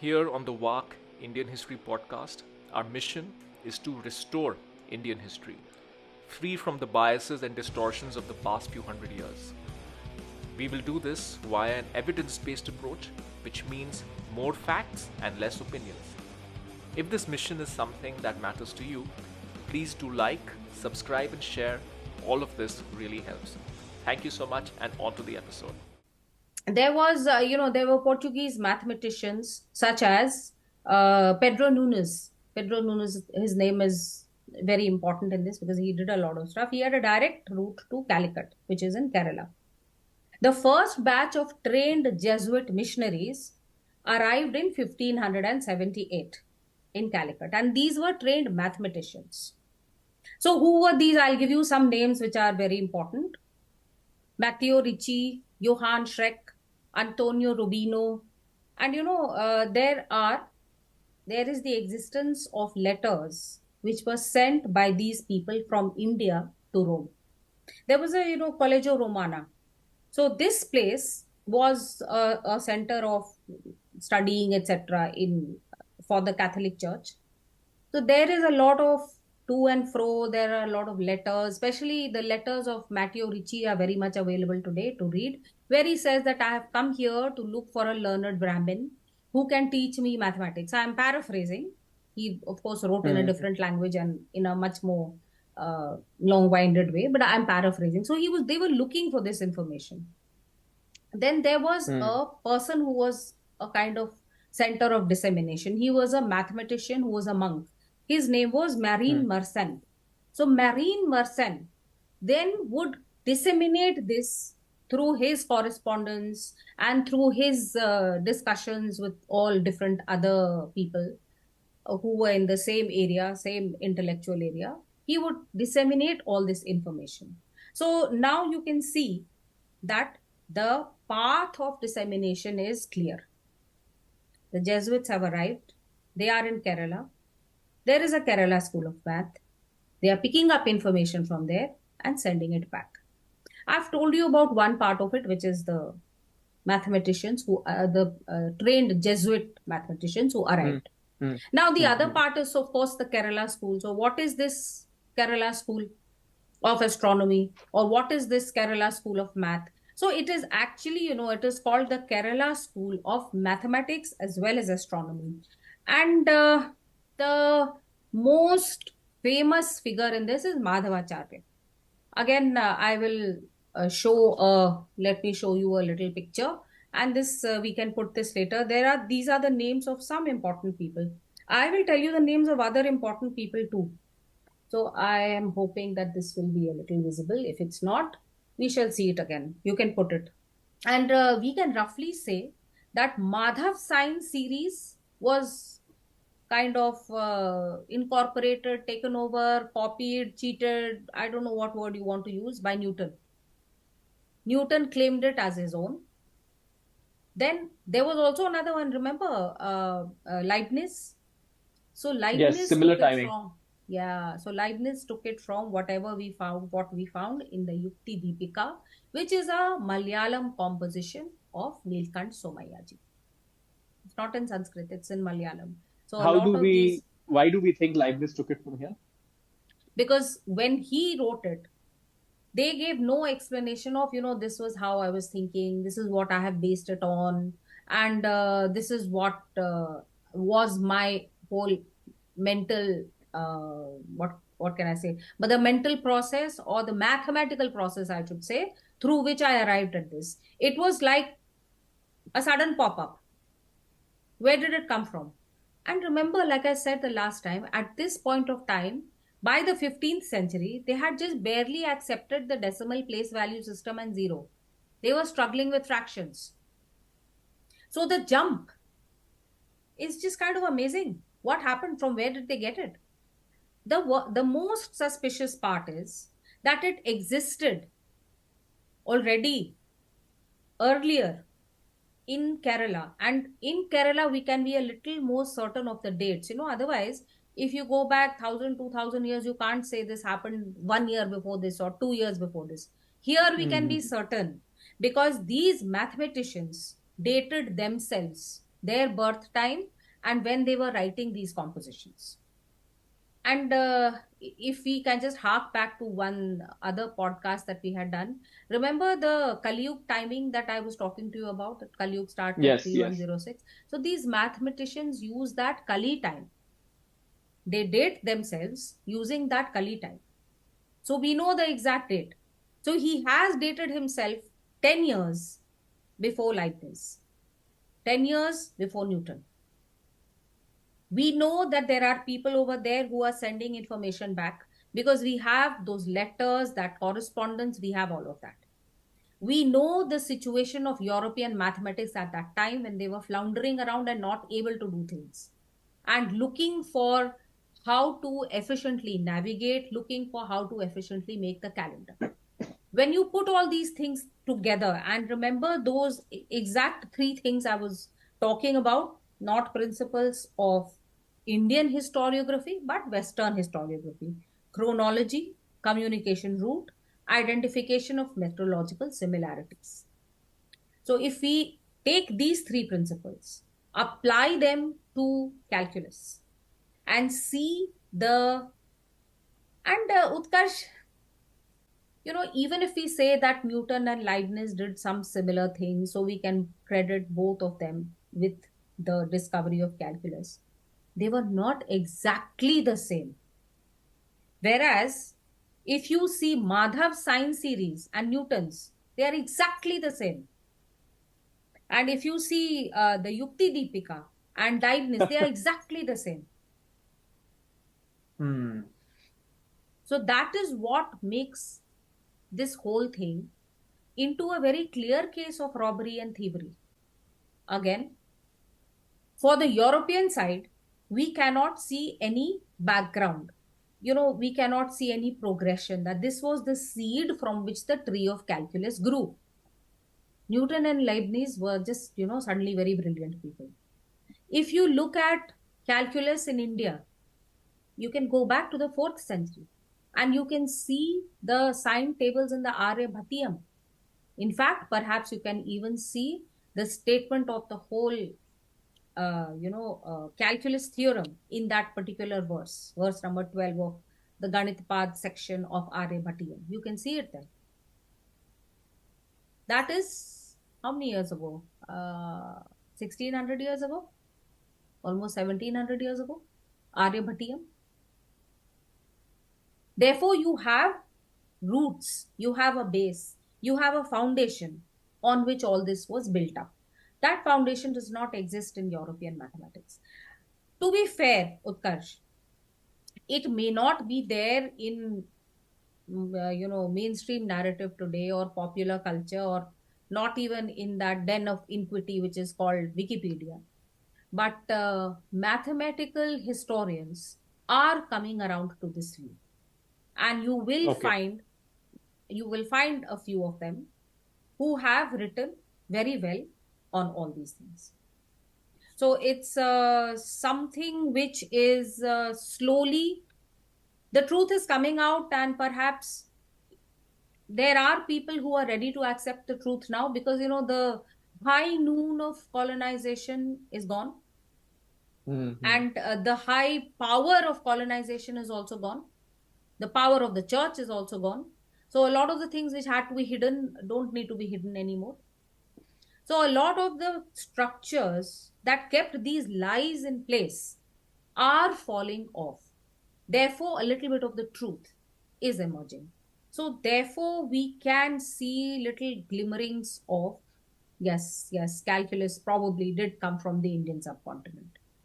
Here on the WARC Indian History Podcast, our mission is to restore Indian history, free from the biases and distortions of the past few hundred years. We will do this via an evidence based approach, which means more facts and less opinions. If this mission is something that matters to you, please do like, subscribe, and share. All of this really helps. Thank you so much, and on to the episode. There were Portuguese mathematicians such as Pedro Nunes. Pedro Nunes, his name is very important in this because he did a lot of stuff. He had a direct route to Calicut, which is in Kerala. The first batch of trained Jesuit missionaries arrived in 1578 in Calicut, and these were trained mathematicians. So who were these? I'll give you some names which are very important. Matteo Ricci, Johann Schreck, Antonio Rubino, and there is the existence of letters which were sent by these people from India to Rome. There was a Collegio Romana. So this place was a center of studying, etc. for the Catholic Church. So there is a lot of to and fro. There are a lot of letters, especially the letters of Matteo Ricci are very much available today to read, where he says that I have come here to look for a learned Brahmin who can teach me mathematics. I am paraphrasing. He, of course, wrote in a different language and in a much more long-winded way, but I am paraphrasing. So they were looking for this information. Then there was a person who was a kind of center of dissemination. He was a mathematician who was a monk. His name was Marin Mersenne. So Marin Mersenne then would disseminate this through his correspondence and through his discussions with all different other people who were in the same area, same intellectual area. He would disseminate all this information. So now you can see that the path of dissemination is clear. The Jesuits have arrived. They are in Kerala. There is a Kerala School of Math. They are picking up information from there and sending it back. I've told you about one part of it, which is the mathematicians who are the trained Jesuit mathematicians who arrived. Now, the other part is, of course, the Kerala School. So what is this Kerala School of Astronomy, or what is this Kerala School of Math? So it is actually, it is called the Kerala School of Mathematics as well as Astronomy. And the most famous figure in this is Madhavacharya. Again, I will let me show you a little picture. And this, we can put this later. These are the names of some important people. I will tell you the names of other important people too. So I am hoping that this will be a little visible. If it's not, we shall see it again. You can put it. And we can roughly say that Madhav Science series was kind of incorporated, taken over, copied, cheated, I don't know what word you want to use, by Newton. Newton claimed it as his own. Then there was also another one, remember, Leibniz? So Leibniz, yes, similar timing. So Leibniz took it from what we found in the Yukti Deepika, which is a Malayalam composition of Nilkant Somayaji. It's not in Sanskrit, it's in Malayalam. So why do we think Leibniz took it from here? Because when he wrote it, they gave no explanation of, this was how I was thinking, this is what I have based it on, and this is what was my whole mental, what can I say? But the mental process, or the mathematical process, I should say, through which I arrived at this. It was like a sudden pop-up. Where did it come from? And remember, like I said the last time, at this point of time, by the 15th century, they had just barely accepted the decimal place value system and zero. They were struggling with fractions. So the jump is just kind of amazing. What happened? From where did they get it? The most suspicious part is that it existed already earlier in Kerala. And in Kerala, we can be a little more certain of the dates. Otherwise, if you go back 1,000, 2,000 years, you can't say this happened 1 year before this or 2 years before this. Here we can be certain because these mathematicians dated themselves, their birth time and when they were writing these compositions. And if we can just hark back to one other podcast that we had done, remember the Kali Yuga timing that I was talking to you about? That Kali Yuga starts at Yes, yes. 3106. So these mathematicians use that Kali time. They date themselves using that Kali time. So we know the exact date. So he has dated himself 10 years before Leibniz, 10 years before Newton. We know that there are people over there who are sending information back because we have those letters, that correspondence, we have all of that. We know the situation of European mathematics at that time when they were floundering around and not able to do things and looking for how to efficiently navigate, looking for how to efficiently make the calendar. When you put all these things together, and remember those exact three things I was talking about, not principles of Indian historiography, but Western historiography: chronology, communication route, identification of methodological similarities. So if we take these three principles, apply them to calculus, and see the, and Utkarsh, even if we say that Newton and Leibniz did some similar things, so we can credit both of them with the discovery of calculus, they were not exactly the same. Whereas, if you see Madhav's science series and Newton's, they are exactly the same. And if you see the Yukti Deepika and Leibniz, they are exactly the same. So that is what makes this whole thing into a very clear case of robbery and thievery. Again, for the European side, we cannot see any background. We cannot see any progression, that this was the seed from which the tree of calculus grew. Newton and Leibniz were just, suddenly very brilliant people. If you look at calculus in India, you can go back to the 4th century and you can see the sign tables in the Aryabhatiyam. In fact, perhaps you can even see the statement of the whole, calculus theorem in that particular verse number 12 of the Ganitpad section of Aryabhatiyam. You can see it there. That is how many years ago? 1600 years ago? Almost 1700 years ago? Aryabhatiyam. Therefore, you have roots, you have a base, you have a foundation on which all this was built up. That foundation does not exist in European mathematics. To be fair, Utkarsh, it may not be there in mainstream narrative today or popular culture, or not even in that den of iniquity which is called Wikipedia. But mathematical historians are coming around to this view, and you will find a few of them who have written very well on all these things. So it's something which is slowly, the truth is coming out, and perhaps there are people who are ready to accept the truth now, because the high noon of colonization is gone. And the high power of colonization is also gone. The power of the church is also gone. So a lot of the things which had to be hidden don't need to be hidden anymore. So a lot of the structures that kept these lies in place are falling off. Therefore, a little bit of the truth is emerging. So therefore, we can see little glimmerings of, yes, calculus probably did come from the Indian subcontinent.